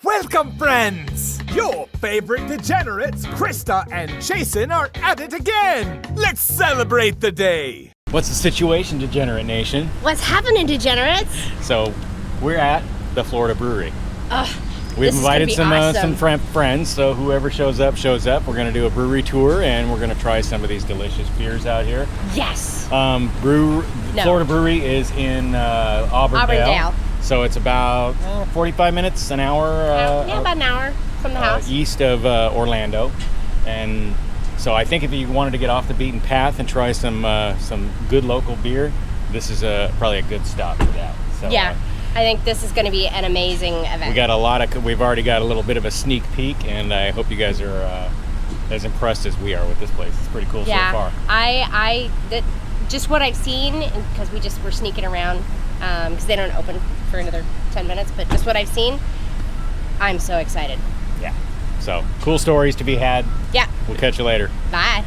Welcome, friends! Your favorite degenerates, Krista and Jason, are at it again! Let's celebrate the day! What's the situation, Degenerate Nation? What's happening, degenerates? So, we're at the Florida Brewery. We've This is gonna invited be some awesome. friends, so whoever shows up, shows up. We're going to do a brewery tour, and we're going to try some of these delicious beers out here. Yes. Florida Brewery is in Auburndale. So it's about 45 minutes, an hour. About an hour from the house. East of Orlando. And so I think if you wanted to get off the beaten path and try some good local beer, this is probably a good stop for that. So, yeah. I think this is going to be an amazing event. We've already got a little bit of a sneak peek, and I hope you guys are as impressed as we are with this place. It's pretty cool so far. Just what I've seen, because we're sneaking around, because they don't open for another 10 minutes, but just what I've seen, I'm so excited. Yeah. So cool stories to be had. Yeah. We'll catch you later. Bye.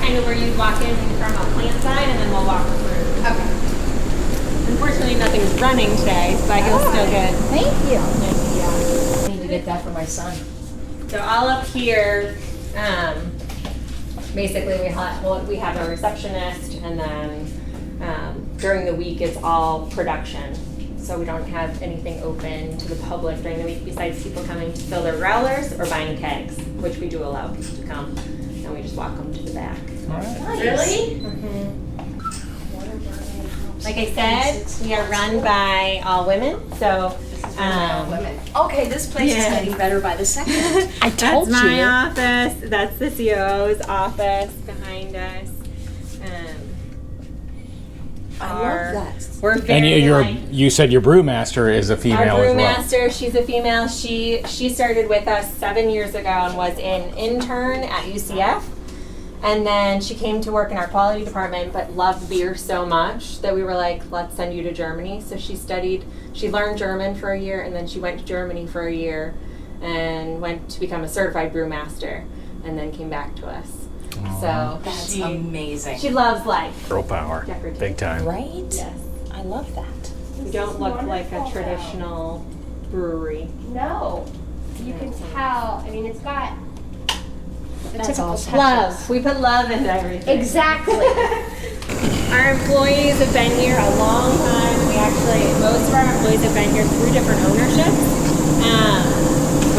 Kind of where you walk in from a plant side, and then we'll walk through. Okay. Unfortunately, nothing's running today, but it was still good. Thank you. Yeah. I need to get that for my son. So all up here, basically we have a receptionist, and then during the week it's all production. So we don't have anything open to the public during the week besides people coming to fill their growlers or buying kegs, which we do allow people to come. And we just walk them to the back. All right. Nice. Really? Mm-hmm. Like I said, we are run by all women. So, Women. Okay, this place is getting better by the second. I told that's you. my office. That's the COO's office behind us. I love that. We're And very you said your brewmaster is a female Our as well. brewmaster, she's a female. She started with us 7 years ago and was an intern at UCF. And then she came to work in our quality department, but loved beer so much that we were like, let's send you to Germany. So she learned German for a year, and then she went to Germany for a year and went to become a certified brewmaster, and then came back to us. So That's amazing. she loves life. Girl power. Decorative. Big time. Right? Yes. I love that. We don't look like a traditional brewery. No, you can tell. I mean, it's got the That's typical awesome. touches. Love. We put love into everything. Exactly. Our employees have been here a long time. Most of our employees have been here through different ownerships,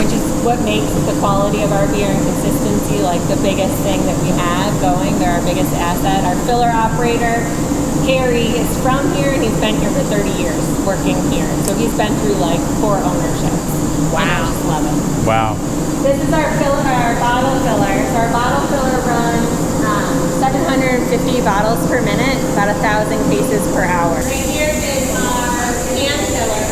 which is what makes the quality of our beer and consistency like the biggest thing that we have going. They're our biggest asset. Our filler operator, Harry, is from here, and he's been here for 30 years working here. So he's been through like 4 ownerships. Wow. And I just love it. Wow. This is our bottle filler. So our bottle filler runs 750 bottles per minute, about 1,000 cases per hour. Right here is our can filler.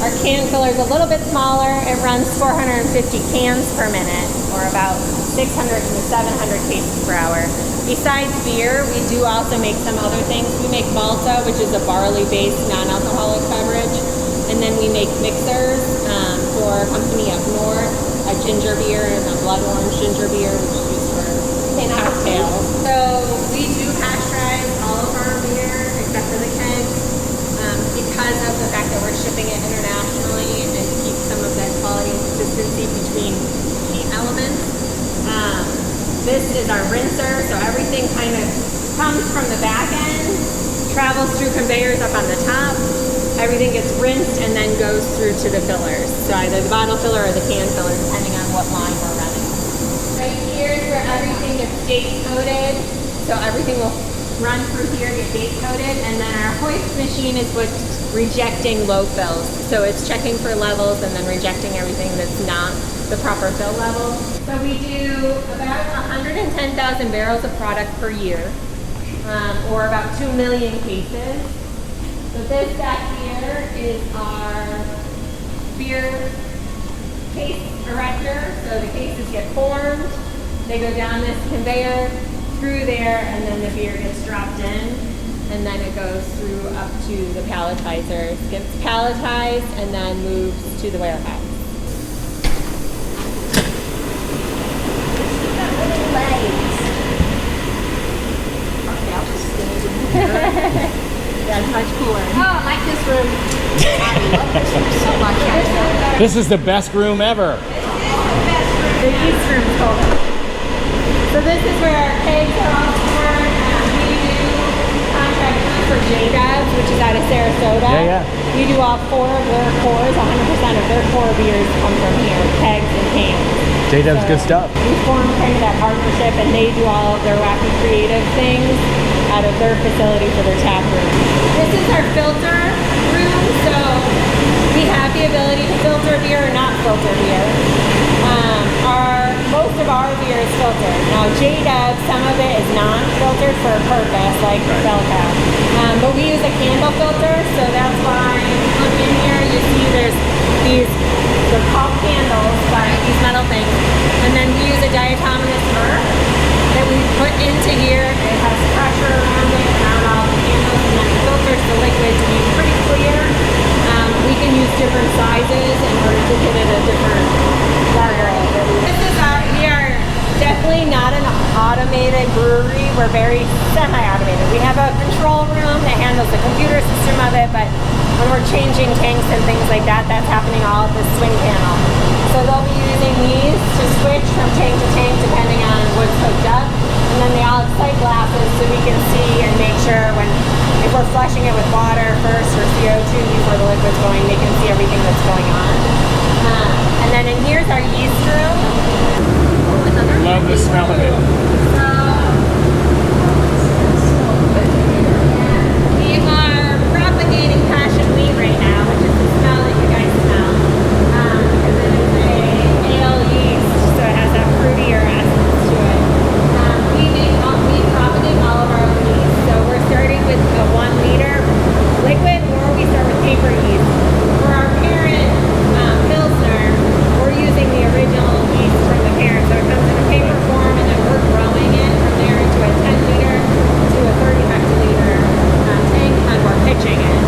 Our can filler is a little bit smaller. It runs 450 cans per minute, or about 600 to 700 cases per hour. Besides beer, we do also make some other things. We make Malta, which is a barley-based non-alcoholic beverage. And And then we make mixers for a company up north, a ginger beer and a blood orange ginger beer, which is used for cocktails. So we do pasteurize all of our beer except for the kegs because of the fact that we're shipping it internationally and to keep some of that quality and consistency between heat elements. This is our rinser, so everything kind of comes from the back end, travels through conveyors up on the top. Everything gets rinsed and then goes through to the fillers. So either the bottle filler or the can filler, depending on what line we're running. Right here is where everything gets date coded. So everything will run through here, get date coded, and then our hoist machine is what's rejecting low fills. So it's checking for levels and then rejecting everything that's not the proper fill level. So we do about 110,000 barrels of product per year, or about 2 million cases. So this back here is our beer case erector. So the cases get formed, they go down this conveyor, through there, and then the beer gets dropped in, and then it goes through up to the palletizers, gets palletized, and then moves to the warehouse. Okay, I'll just stand in here. That's much cooler. Oh, I like this room. I love this room so much. This is the best room ever. The yeast room's called it. So this is where our kegs are all stored. We do contract for J-Dabs, which is out of Sarasota. Yeah. We do all 4 of their cores. 100% of their core beers come from here, kegs and cans. J-Dub's good stuff. We formed kind of that partnership, and they do all of their wacky creative things out of their facility for their tap room. This is our filter room, so we have the ability to filter beer or not filter beer. Most of our beer is filtered. Now J-Dub, some of it is non-filtered for a purpose, like Belka. But we use a candle filter, so that's why if you look in here, you see there's these, they're called candles, but these metal things. And then we use a diatominous earth that we put into here. It has pressure around it, around all the candles, and then it filters the liquid to be pretty clear. We can use different sizes in order to get it a different level. We are definitely not an automated brewery. We're very semi-automated. We have a control room that handles the computer system of it, but when we're changing tanks and things like that, that's happening all at the swing panel. So they'll be using these to switch from tank to tank depending on what's hooked up. And then they all have sight glasses so we can see and make sure if we're flushing it with water first or CO2 before the liquid's going, they can see everything that's going on. And then in here's our yeast room. Love the smell of it. We are propagating passion wheat right now, which is the smell that you guys smell. Because it is a ale yeast, so it has that fruitier essence to it. We propagate all of our own yeast. So we're starting with a 1 liter liquid, or we start with paper yeast. For our parent Pilsner, we're using the original yeast from the parent. So it comes in a paper form, and then we're growing it from there into a 10 liter to a 30 hectoliter tank, and we're pitching it.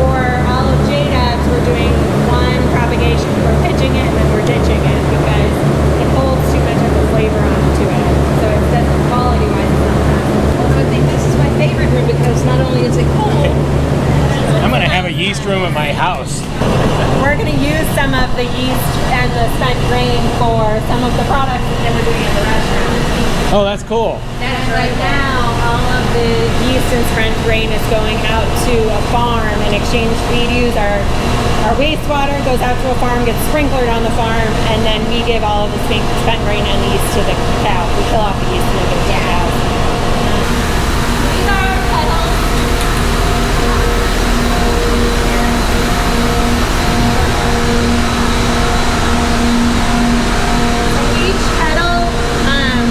For all of J-Dubs, we're doing 1 propagation. We're pitching it, and then we're ditching it because it holds too much of the flavor onto it. So it's that quality-wise, it's not that. Although I think this is my favorite room because not only is it cold, I'm going to have a yeast room at my house. We're going to use some of the yeast and the spent grain for some of the products that we're doing in the restaurant. Oh, that's cool. And right now, all of the yeast and spent grain is going out to a farm in exchange. We use our wastewater, goes out to a farm, gets sprinklered on the farm, and then we give all of the spent grain and the yeast to the cow. We kill off the yeast and give it to the cows. These are our kettles. Each kettle,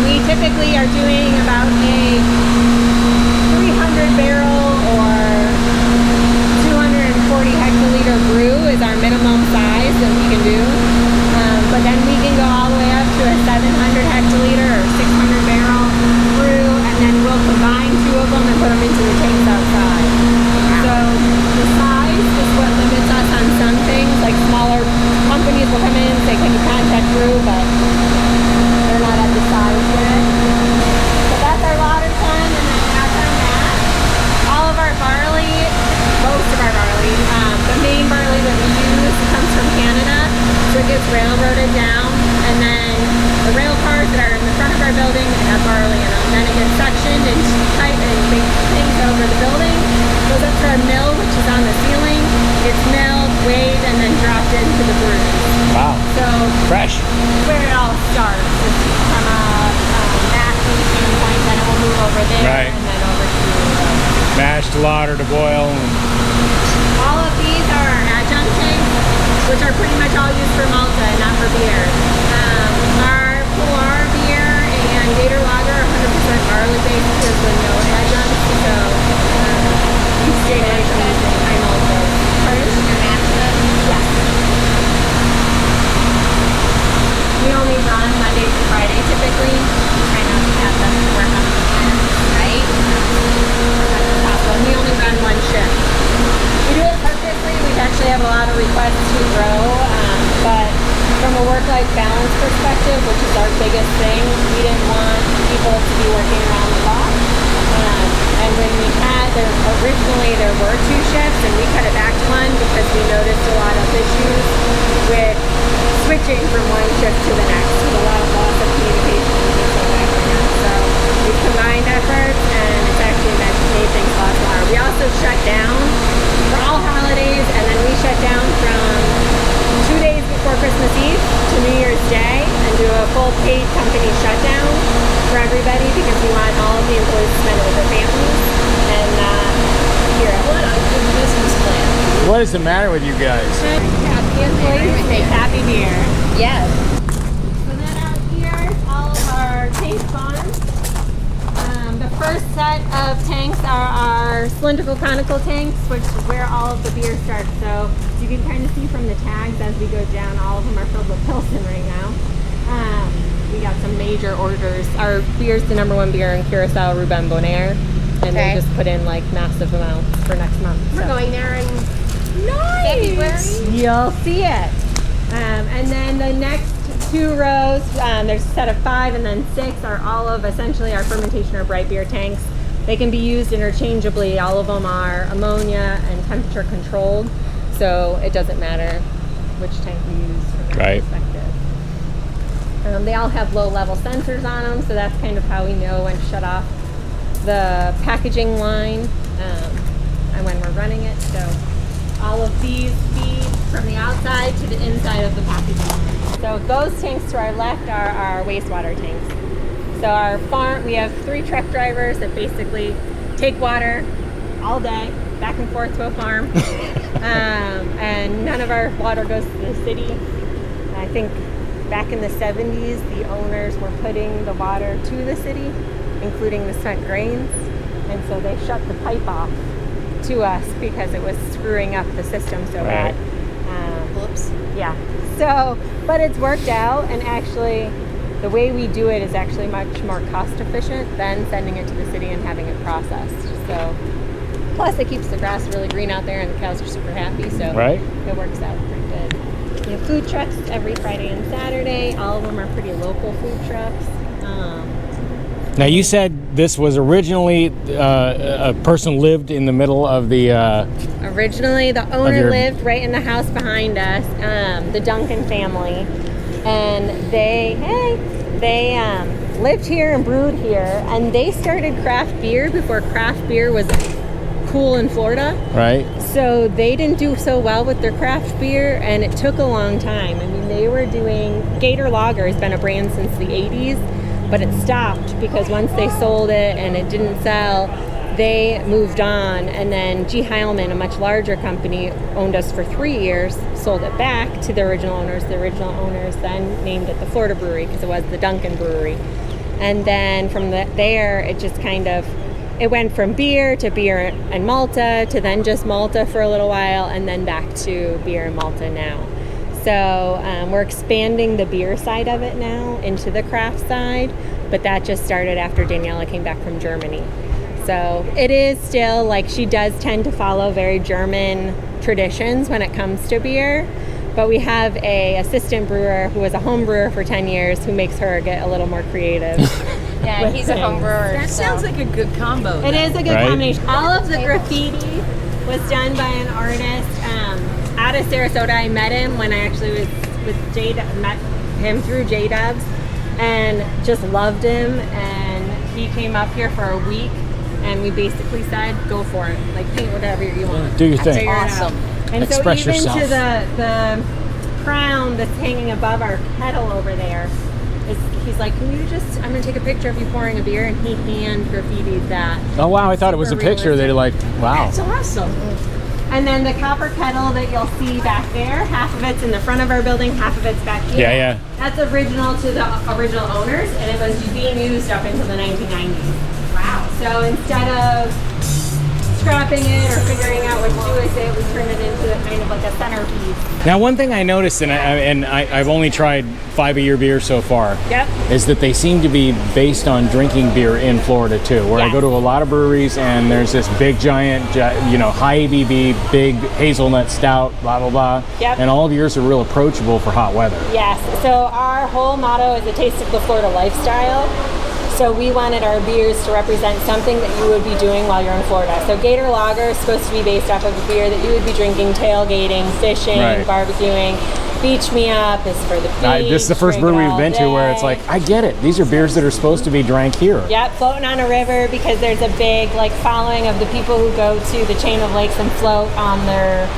we typically are doing about a 300 barrel or 240 hectoliter brew is our minimum size that we can do. But then we can go all the way up to a 700 hectoliter or 600 barrel brew. through, but they're not at the size yet. So that's our lauter tun, and then that's our mash. All of our barley, most of our barley, the main barley that we use comes from Canada, so it gets railroaded down, and then the rail cars that are in the front of our building have barley in them. Then it gets suctioned and tight and big things over the building, goes up to our mill, which is on the ceiling. It's milled, weighed, and then dropped into the brewery. Wow. So Fresh. where it all starts is from a mashing standpoint, then it will move over there, Right. and then over to Mashed to lauter to boil. all of these are our adjunct tanks, which are pretty much all used for Malta and not for beer. Our Polar beer and Gator Lager are 100% barley based with no adjuncts, so we stay away from using high Malta. Pardon? Yes. We only run Monday through Friday typically. We try not to have them work on the weekend, right? And we only run one shift. We do it purposely. We actually have a lot of requests to grow, but from a work-life balance perspective, which is our biggest thing, we didn't want people to be working around the clock. And when we had, originally there were 2 shifts, and we cut it back to 1 because we noticed a lot of issues with switching from one shift to the next, with a lot of loss of communication and things like that. So we've combined efforts, and it's actually made things a lot smaller. We also shut down for all holidays, and then we shut down from 2 days before Christmas Eve to New Year's Day and do a full paid company shutdown for everybody because we want all of the employees to spend it with their families and here at home. What a good business plan. What is the matter with you guys? Happy employees make happy beer. Yes. So then out here is all of our tank farms. The first set of tanks are our cylindrical conical tanks, which is where all of the beer starts. So you can kind of see from the tags as we go down, all of them are filled with Pilsen right now. We got some major orders. Our beer's the #1 beer in Curacao, Ruben Bonaire, and they just put in like massive amounts for next month. We're going there in February. You'll see it. And then the next 2 rows, there's a set of 5 and then 6 are all of essentially our fermentation or bright beer tanks. They can be used interchangeably. All of them are ammonia and temperature controlled, so it doesn't matter which tank you use from that perspective. They all have low level sensors on them, so that's kind of how we know when to shut off the packaging line and when we're running it. So all of these feed from the outside to the inside of the packaging. So those tanks to our left are our wastewater tanks. So our farm, we have 3 truck drivers that basically take water all day back and forth to a farm. And none of our water goes to the city. I think back in the 70s, the owners were putting the water to the city, including the spent grains. And so they shut the pipe off to us because it was screwing up the system so bad. Whoops. Yeah. So, but it's worked out, and actually the way we do it is actually much more cost efficient than sending it to the city and having it processed. So, plus it keeps the grass really green out there and the cows are super happy, so it works out pretty good. We have food trucks every Friday and Saturday. All of them are pretty local food trucks. Now you said this was originally a person lived in the middle of the... Originally, the owner lived right in the house behind us, the Duncan family, and they lived here and brewed here, and they started craft beer before craft beer was cool in Florida. Right. So they didn't do so well with their craft beer, and it took a long time. I mean, they were doing... Gator Lager has been a brand since the 80s, but it stopped because once they sold it and it didn't sell, they moved on. And then G. Heilman, a much larger company, owned us for 3 years, sold it back to the original owners. The original owners then named it the Florida Brewery because it was the Duncan Brewery. And then from there, it just kind of... It went from beer to beer and Malta to then just Malta for a little while, and then back to beer and Malta now. So we're expanding the beer side of it now into the craft side, but that just started after Daniela came back from Germany. So it is still, like, she does tend to follow very German traditions when it comes to beer, But we have a assistant brewer who was a home brewer for 10 years who makes her get a little more creative. Yeah, he's a home brewer. That sounds like a good combo. It is a good Right? combination. All of the graffiti was done by an artist out of Sarasota. I met him when I actually was with met him through J-Dubs and just loved him. And he came up here for a week and we basically said, go for it. Like, paint whatever you want. Do your thing. Figure it out. Awesome. And Express so even yourself. to the crown that's hanging above our kettle over there, he's like, can you just, I'm going to take a picture of you pouring a beer, and he hand graffitied that. Oh wow, I thought it was a Super picture. They're like, wow. That's awesome. And then the copper kettle that you'll see back there, half of it's in the front of our building, half of it's back here. Yeah, yeah. That's original to the original owners, and it was being used up until the 1990s. Wow. So instead of scrapping it or figuring out what to do with it, we turned it into kind of like a centerpiece. Now, one thing I noticed, and I've only tried 5-a-year beer so far, Yep. is that they seem to be based on drinking beer in Florida too. Where I Yes. go to a lot of breweries, and there's this big, giant, high ABV, big hazelnut stout, blah blah blah. Yep. And all of yours are real approachable for hot weather. Yes. So our whole motto is a taste of the Florida lifestyle. So we wanted our beers to represent something that you would be doing while you're in Florida. So Gator Lager is supposed to be based off of a beer that you would be drinking, tailgating, fishing, Right. barbecuing. Beach Me Up is for the beach. This is the first drink it brewery we've all been to where it's day. like, I get it. These are beers that are supposed to be drank here. Yep, floating on a river because there's a big following of the people who go to the chain of lakes and float on their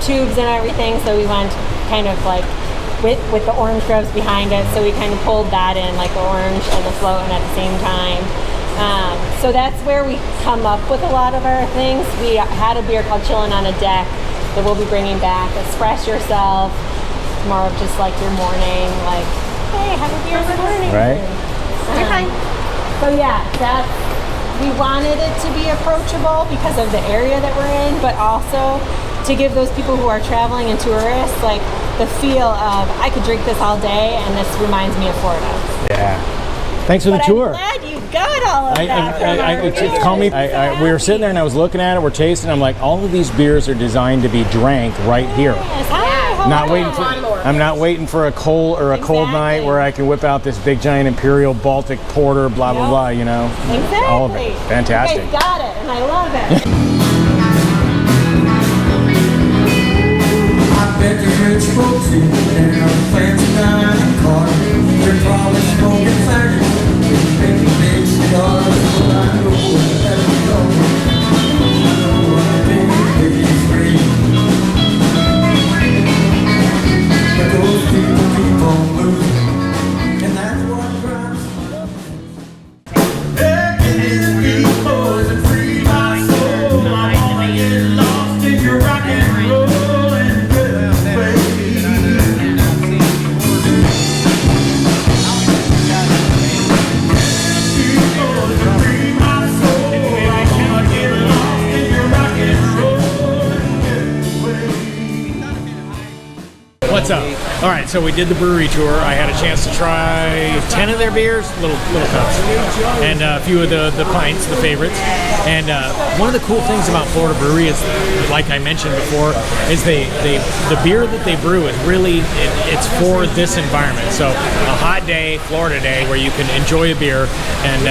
tubes and everything. So we went kind of with the orange groves behind it, so we kind of pulled that in, like the orange and the floating at the same time. So that's where we come up with a lot of our things. We had a beer called Chillin' on a Deck that we'll be bringing back. Express yourself. It's more of just like your morning, like, hey, have a beer in the morning. Right. You're fine. So yeah, we wanted it to be approachable because of the area that we're in, but also to give those people who are traveling and tourists like the feel of, I could drink this all day and this reminds me of Florida. Yeah. Thanks for the But tour. I'm glad you got all of that from our viewers. Call me. We were sitting there and I was looking at it. We're tasting. I'm like, all of these beers are designed to be drank right here. Yes. Hi, how Not are waiting you? for. I'm not waiting for a cold night Exactly. where I can whip out this big giant Imperial Baltic Porter, blah blah Yep. blah. You know, Exactly. all of it. Fantastic. You guys got it, and I love it. I bet the rich folks in there are fancy dining cars. They're probably smoking faggots, making big cigars. But I know wherever we go, I know I've been free. But those people keep on losing, and that's what drives me. Begging these boys and free my soul. I wanna get lost in your rock and roll. What's up? All right, so we did the brewery tour. I had a chance to try 10 of their beers, little cups, and a few of the pints, the favorites. And one of the cool things about Florida Brewery is, like I mentioned before, is the beer that they brew is really it's for this environment. So a hot day, Florida day, where you can enjoy a beer and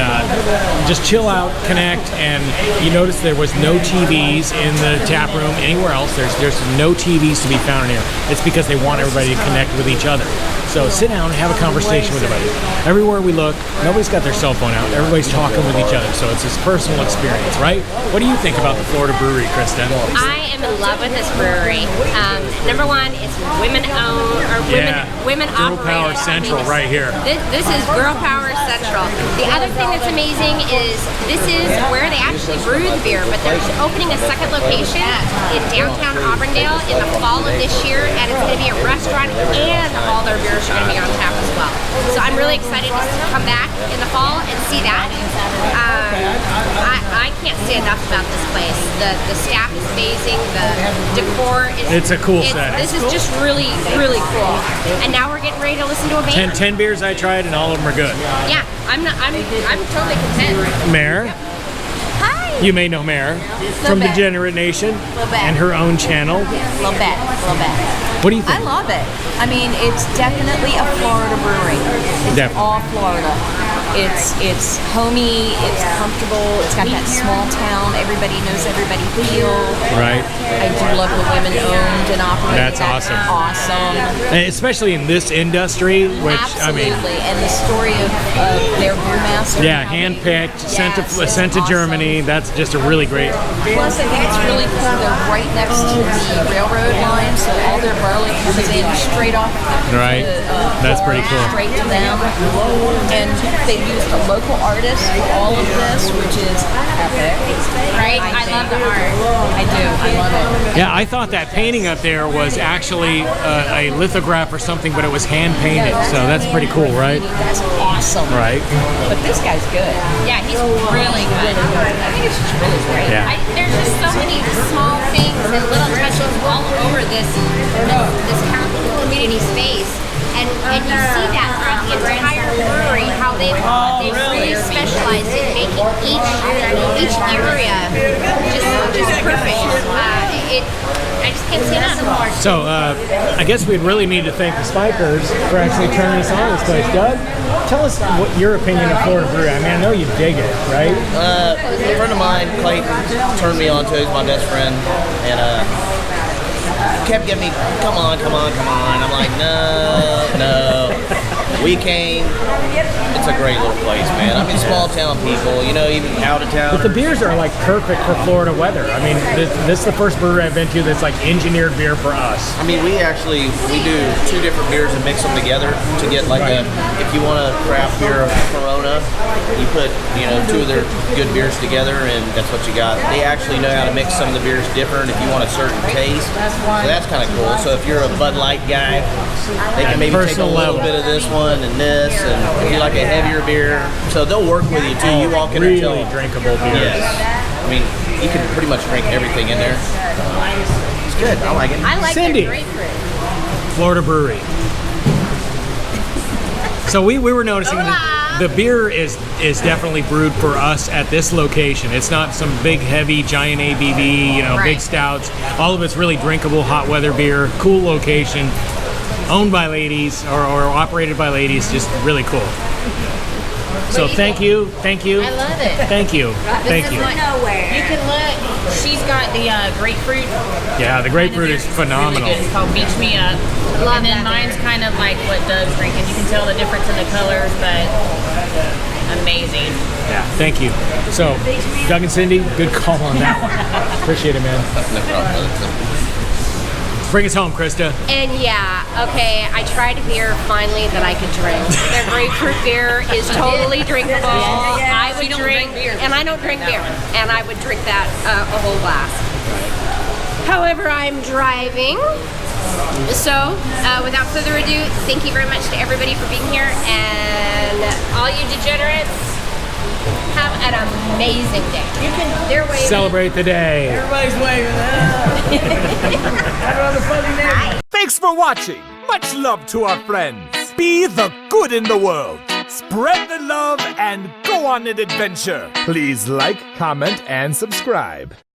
just chill out, connect. And you notice there was no TVs in the tap room anywhere else. There's no TVs to be found in here. It's because they want everybody to connect with each other. So sit down and have a conversation with everybody. Everywhere we look, nobody's got their cell phone out. Everybody's talking with each other. So it's this personal experience, right? What do you think about the Florida Brewery, Kristen? I am in love with this brewery. Number one, it's women-owned or women Girl operated. Power Central right here. This is Girl Power Central. The other thing that's amazing is this is where they actually brew the beer, but they're opening a second location in downtown Auburndale in the fall of this year, and it's going to be a restaurant, and all their beers are going to be on tap as well. So I'm really excited to come back in the fall and see that. I can't say enough about this place. The staff is amazing. The decor is. It's a cool setting. This is just really, really cool. And now we're getting ready to listen to a band. 10 beers I tried and all of them are good. Yeah, I'm totally content. Mayor? Hi. You may know Mare from bit. Degenerate Nation bit. and her own channel. A little bit. What do you think? I love it. I mean, it's definitely a Florida brewery. It's Definitely. all Florida. It's homey. It's comfortable. It's got that small town. Everybody knows everybody feel. Right. I do love the women owned and operated. That's awesome. Awesome. And especially in this industry, which Absolutely. I mean, And the story of their brewmaster. yeah, handpicked, sent to Yes, Germany. That's just a really great. Plus, I think it's really cool. They're right next to the railroad line, so all their barley comes in straight off. Right. That's pretty cool. Straight to them. And they used a local artist for all of this, which is epic. Right? I love the art. I do. I love it. Yeah, I thought that painting up there was actually a lithograph or something, but it was hand painted. So that's pretty cool, right? That's awesome. Right. But this guy's good. Yeah, he's really good. I think it's just really great. Yeah. There's just so many small things and little touches all over this community space, and you see that throughout the entire brewery, how they've really specialized in making each area just perfect. I just can't say enough. So I guess we'd really need to thank the Spikers for actually turning us on this place. Doug, tell us what your opinion of Florida Brewery. I mean, I know you dig it, right? A friend of mine, Clayton, turned me on to it. He's my best friend, and kept getting me, come on. I'm like, no. We came. It's a great little place, man. I mean, small town people, you know, even out of town. But the beers are like perfect for Florida weather. I mean, this is the first brewery I've been to that's like engineered beer for us. I mean, we do two different beers and mix them together to get like if you want a craft beer of Corona, you put, you know, two of their good beers together and that's what you got. They actually know how to mix some of the beers different if you want a certain taste. So that's kind of cool. So if you're a Bud Light guy, they can maybe take a little bit of this one and this, and if you like a heavier beer, so they'll work with you too. You walk in and tell Really drinkable beer. Yes. I mean, you can pretty much drink everything in there. It's good. I like it. I like Cindy. their grapefruit. Florida Brewery. So we were noticing the beer is definitely brewed for us at this location. It's not some big, heavy, giant ABV, you know, big stouts. All of it's really drinkable, hot weather beer. Cool location, owned by ladies or operated by ladies. Just really cool. So thank you. I love it. Thank you. Thank you. Nowhere. You can look. She's got the grapefruit. Yeah, the grapefruit is phenomenal. Really good. It's called Beach Me Up. Love and then that mine's kind of like what Doug's drinking. You can tell the difference in the colors, but amazing. Yeah, thank you. So, Doug and Cindy, good call on that one. Appreciate it, man. No problem. Bring us home, Krista. And yeah, okay, I tried a beer finally that I could drink. Their grapefruit beer is totally drinkable. I would drink, and I don't drink beer, and I would drink that a whole glass. However, I'm driving. So, without further ado, thank you very much to everybody for being here, and all you degenerates, have an amazing day. They're waving. Celebrate the day. Everybody's waving. Have a funny day. Thanks for watching. Much love to our friends. Be the good in the world. Spread the love and go on an adventure. Please like, comment, and subscribe.